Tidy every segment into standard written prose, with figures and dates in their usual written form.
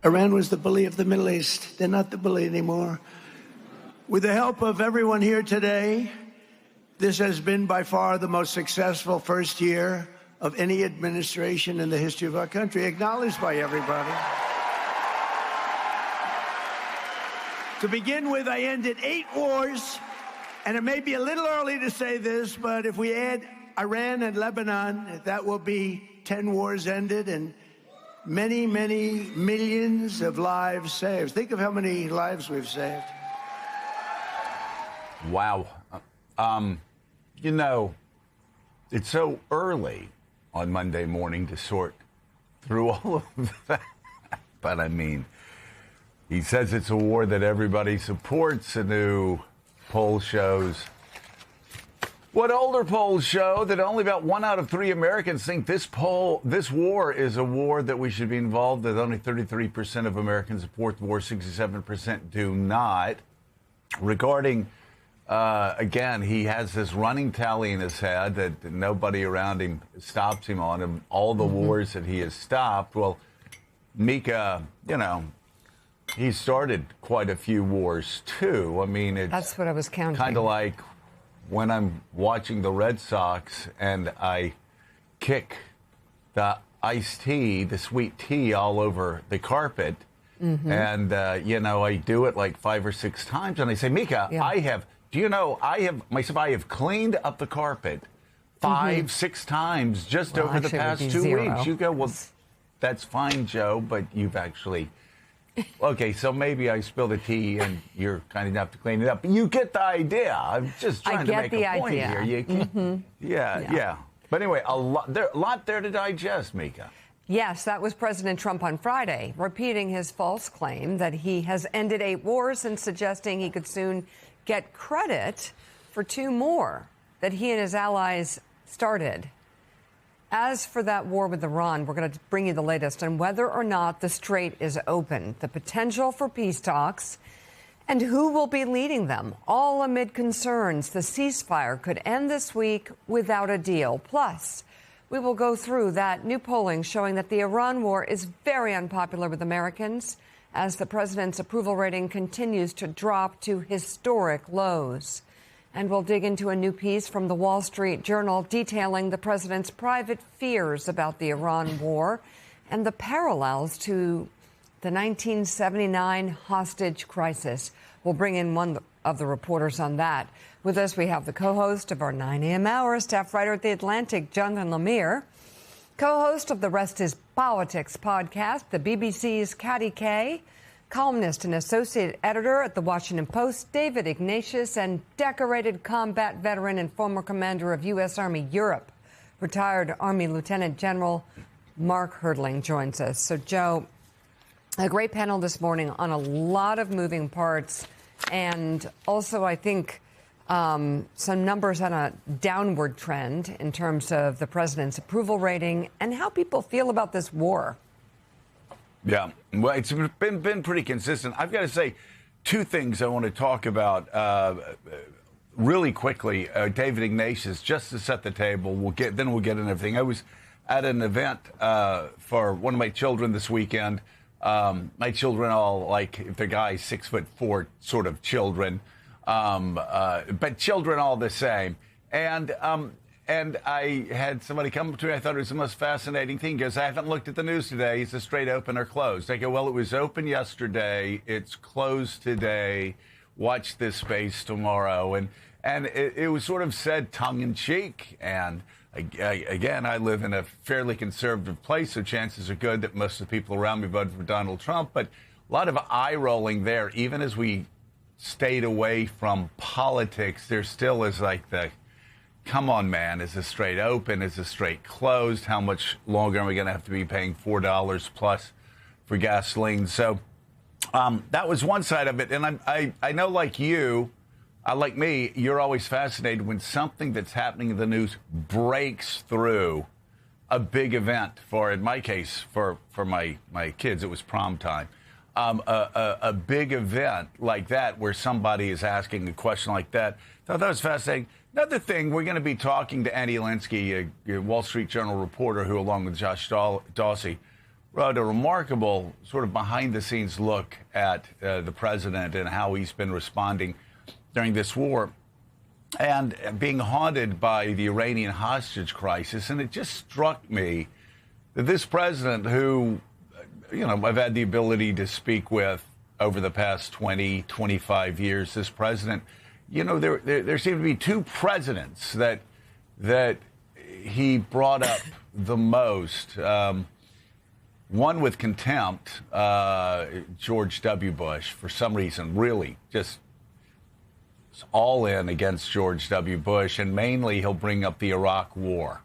Iran was the bully of the Middle East. They're not the bully anymore. With the help of everyone here today, this has been by far the most successful first year of any administration in the history of our country, acknowledged by everybody. To begin with, I ended 8 wars, and it may be a little early to say this, but if we add Iran and Lebanon, that will be 10 wars ended and many, many millions of lives saved. Think of how many lives we've saved. Wow. You know, it's so early on Monday morning to sort through all of that. But I mean, he says it's a war that everybody supports. A new poll shows. What older polls show that only about 1 out of 3 Americans think this war is a war that we should be involved in. Only 33% of Americans support the war, 67% do not. Regarding, again, he has this running tally in his head that nobody around him stops him on, and all the wars that he has stopped. Well, Mika, you know, he started quite a few wars, too. I mean, that's what I was counting. Kind of like when I'm watching the Red Sox and I kick the iced tea, the sweet tea, all over the carpet. And, you know, I do it like 5 or 6 times. And I say, Mika, I have cleaned up the carpet 5, 6 times just over the past 2 weeks. You go, well, that's fine, Joe, but you've actually... Okay, so maybe I spilled the tea and you're kind enough to clean it up. But you get the idea. I'm just trying to make a point here. You can, yeah. But anyway, a lot there to digest, Mika. Yes, that was President Trump on Friday, repeating his false claim that he has ended 8 wars and suggesting he could soon get credit for 2 more that he and his allies started. As for that war with Iran, we're going to bring you the latest on whether or not the strait is open, the potential for peace talks, and who will be leading them, all amid concerns the ceasefire could end this week without a deal. Plus, we will go through that new polling showing that the Iran war is very unpopular with Americans as the president's approval rating continues to drop to historic lows. And we'll dig into a new piece from the Wall Street Journal detailing the president's private fears about the Iran war and the parallels to the 1979 hostage crisis. We'll bring in one of the reporters on that. With us, we have the co-host of our 9 a.m. hour, staff writer at The Atlantic, Jonathan Lemire, co-host of the Rest is Politics podcast, the BBC's Katty Kay, columnist and associate editor at The Washington Post, David Ignatius, and decorated combat veteran and former commander of U.S. Army Europe, retired Army Lieutenant General Mark Herdling joins us. So, Joe, a great panel this morning on a lot of moving parts and also, I think, some numbers on a downward trend in terms of the president's approval rating and how people feel about this war. Yeah, well, it's been pretty consistent. I've got to say 2 things I want to talk about really quickly. David Ignatius, just to set the table. We'll get into everything. I was at an event for one of my children this weekend. My children all, like, if they're guys, 6'4" sort of children, but children all the same. And I had somebody come up to me. I thought it was the most fascinating thing. He goes, I haven't looked at the news today. Is it straight open or closed? I go, well, it was open yesterday. It's closed today. Watch this space tomorrow. And it was sort of said tongue-in-cheek. And again, I live in a fairly conservative place, so chances are good that most of the people around me voted for Donald Trump. But a lot of eye-rolling there. Even as we stayed away from politics, there still is like the... Come on, man. Is this straight open? Is this straight closed? How much longer are we going to have to be paying $4 plus for gasoline? So that was one side of it. And I know, like you, like me, you're always fascinated when something that's happening in the news breaks through a big event. In my case, for my kids, it was prom time. A big event like that where somebody is asking a question like that. Thought that was fascinating. Another thing, we're going to be talking to Andy Linsky, a Wall Street Journal reporter who, along with Josh Dawsey, wrote a remarkable sort of behind-the-scenes look at the president and how he's been responding during this war and being haunted by the Iranian hostage crisis. And it just struck me that this president, who, I've had the ability to speak with over the past 20, 25 years, this president, there seem to be two presidents that he brought up the most. One with contempt, George W. Bush, for some reason, really just all in against George W. Bush. And mainly he'll bring up the Iraq War.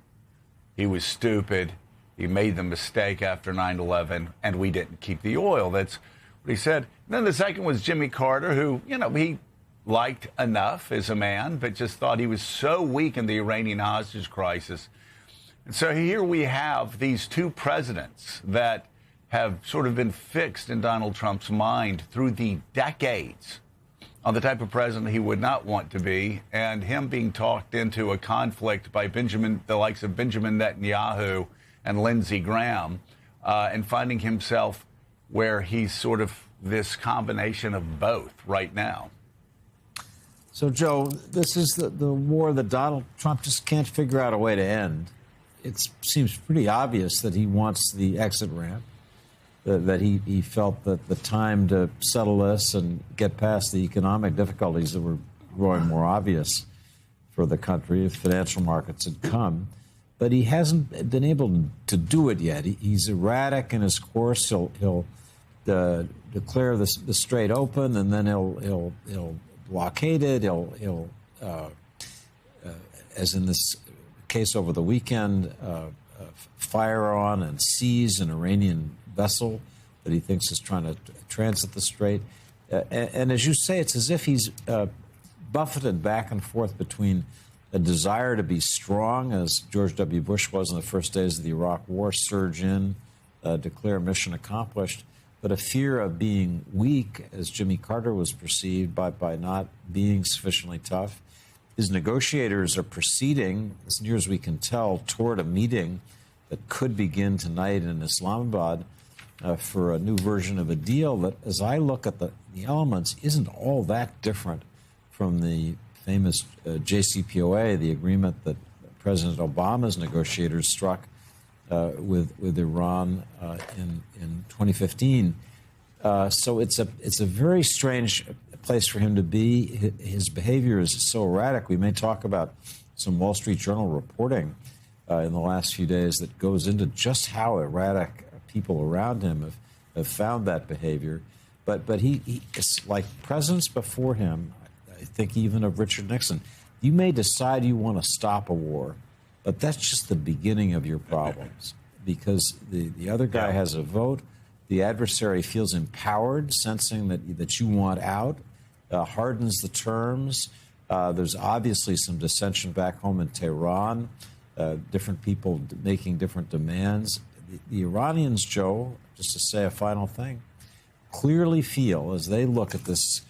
He was stupid. He made the mistake after 9/11, and we didn't keep the oil. That's what he said. And then the second was Jimmy Carter, who, he liked enough as a man, but just thought he was so weak in the Iranian hostage crisis. And so here we have these two presidents that have sort of been fixed in Donald Trump's mind through the decades on the type of president he would not want to be, and him being talked into a conflict by the likes of Benjamin Netanyahu and Lindsey Graham, and finding himself where he's sort of this combination of both right now. So, Joe, this is the war that Donald Trump just can't figure out a way to end. It seems pretty obvious that he wants the exit ramp, that he felt that the time to settle this and get past the economic difficulties that were growing more obvious for the country if financial markets had come. But he hasn't been able to do it yet. He's erratic in his course. He'll declare the strait open, and then he'll blockade it. He'll as in this case over the weekend, fire on and seize an Iranian vessel that he thinks is trying to transit the strait. And as you say, it's as if he's buffeted back and forth between a desire to be strong, as George W. Bush was in the first days of the Iraq War, surge in, declare mission accomplished, but a fear of being weak, as Jimmy Carter was perceived by not being sufficiently tough. His negotiators are proceeding, as near as we can tell, toward a meeting that could begin tonight in Islamabad for a new version of a deal that, as I look at the elements, isn't all that different from the famous JCPOA, the agreement that President Obama's negotiators struck with Iran in 2015. So it's a very strange place for him to be. His behavior is so erratic. We may talk about some Wall Street Journal reporting in the last few days that goes into just how erratic people around him have found that behavior. But he is like presidents before him. I think even of Richard Nixon. You may decide you want to stop a war, but that's just the beginning of your problems, because the other guy has a vote. The adversary feels empowered, sensing that you want out, hardens the terms. There's obviously some dissension back home in Tehran, different people making different demands. The Iranians, Joe, just to say a final thing, clearly feel, as they look at this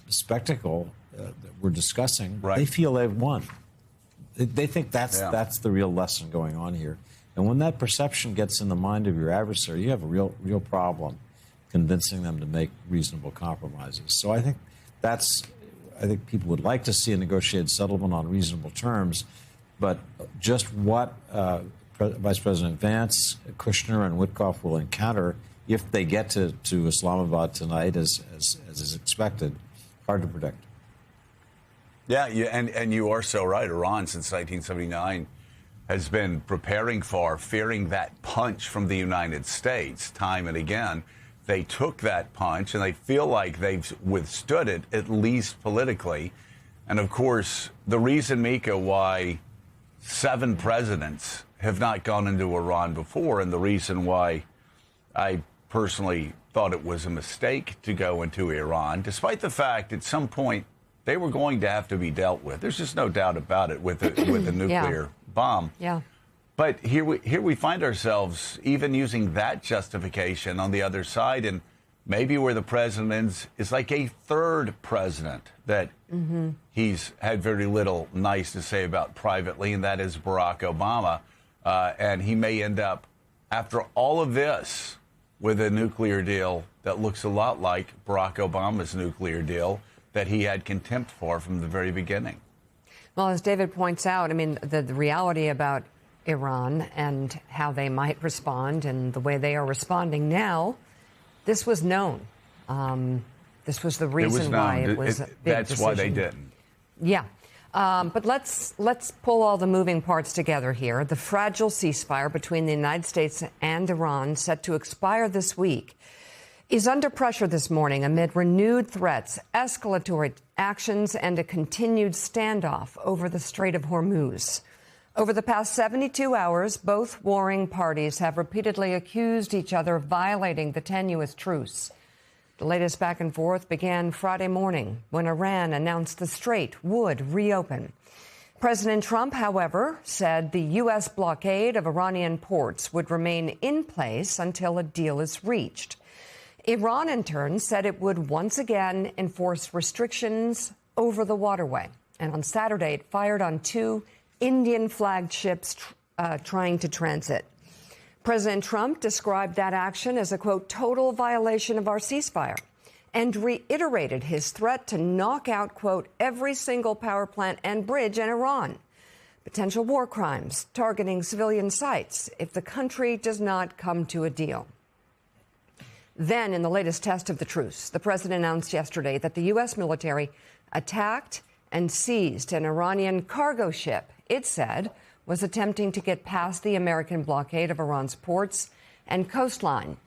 spectacle that we're discussing, they feel they've won. They think that's the real lesson going on here. And when that perception gets in the mind of your adversary, you have a real problem convincing them to make reasonable compromises. So I think people would like to see a negotiated settlement on reasonable terms, but just what Vice President Vance, Kushner, and Witkoff will encounter if they get to Islamabad tonight, as is expected, hard to predict. Yeah, and you are so right. Iran, since 1979, has been preparing for, fearing that punch from the United States time and again. They took that punch, and they feel like they've withstood it, at least politically. And, of course, the reason, Mika, why 7 presidents have not gone into Iran before, and the reason why I personally thought it was a mistake to go into Iran, despite the fact at some point they were going to have to be dealt with. There's just no doubt about it with a nuclear bomb. Yeah. But here we find ourselves even using that justification on the other side, and maybe where the president is like a third president that he's had very little nice to say about privately, and that is Barack Obama. And he may end up after all of this, with a nuclear deal that looks a lot like Barack Obama's nuclear deal that he had contempt for from the very beginning. Well, as David points out, I mean, the reality about Iran and how they might respond and the way they are responding now, this was known. This was the reason why it was a big That's decision. why they didn't. Yeah. But let's pull all the moving parts together here. The fragile ceasefire between the United States and Iran, set to expire this week, is under pressure this morning amid renewed threats, escalatory actions, and a continued standoff over the Strait of Hormuz. Over the past 72 hours, both warring parties have repeatedly accused each other of violating the tenuous truce. The latest back and forth began Friday morning when Iran announced the strait would reopen. President Trump, however, said the U.S. blockade of Iranian ports would remain in place until a deal is reached. Iran, in turn, said it would once again enforce restrictions over the waterway. And on Saturday, it fired on 2 Indian-flagged ships trying to transit. President Trump described that action as a, quote, total violation of our ceasefire and reiterated his threat to knock out, quote, every single power plant and bridge in Iran. Potential war crimes targeting civilian sites if the country does not come to a deal. Then, in the latest test of the truce, the president announced yesterday that the U.S. military attacked and seized an Iranian cargo ship, it said, was attempting to get past the American blockade of Iran's ports and coastline.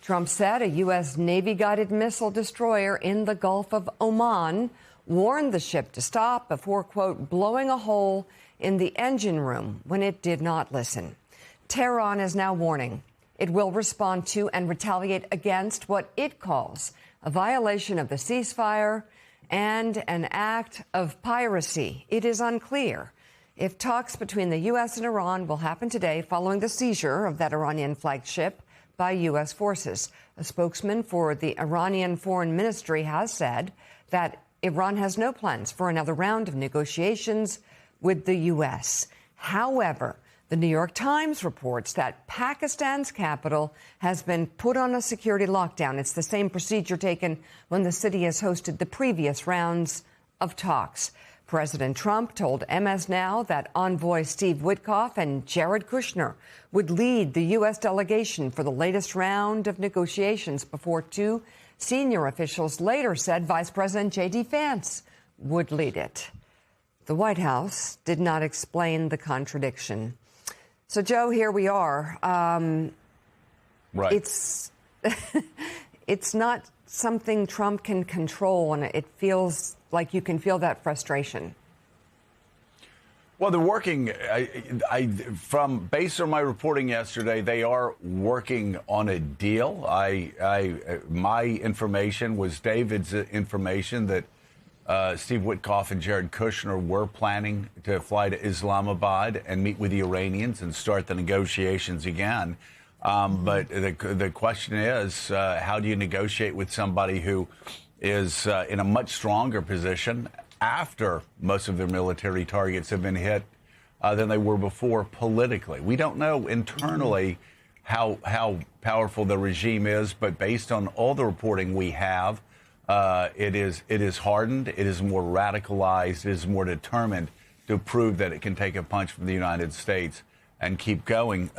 Trump said a U.S. Navy-guided missile destroyer in the Gulf of Oman warned the ship to stop before, quote, blowing a hole in the engine room when it did not listen. Tehran is now warning it will respond to and retaliate against what it calls a violation of the ceasefire and an act of piracy. It is unclear if talks between the U.S. and Iran will happen today following the seizure of that Iranian-flagged ship by U.S. forces. A spokesman for the Iranian Foreign Ministry has said that Iran has no plans for another round of negotiations with the U.S. However, the New York Times reports that Pakistan's capital has been put on a security lockdown. It's the same procedure taken when the city has hosted the previous rounds of talks. President Trump told MS Now that envoy Steve Witkoff and Jared Kushner would lead the U.S. delegation for the latest round of negotiations before 2 senior officials later said Vice President J.D. Vance would lead it. The White House did not explain the contradiction. So, Joe, here we are. Right. It's not something Trump can control, and it feels like you can feel that frustration. Well, they're working. From based on my reporting yesterday, they are working on a deal. My information was David's information that Steve Witkoff and Jared Kushner were planning to fly to Islamabad and meet with the Iranians and start the negotiations again. But the question is, how do you negotiate with somebody who is in a much stronger position after most of their military targets have been hit than they were before politically? We don't know internally how powerful the regime is, but based on all the reporting we have, it is hardened, it is more radicalized, it is more determined to prove that it can take a punch from the United States and keep going.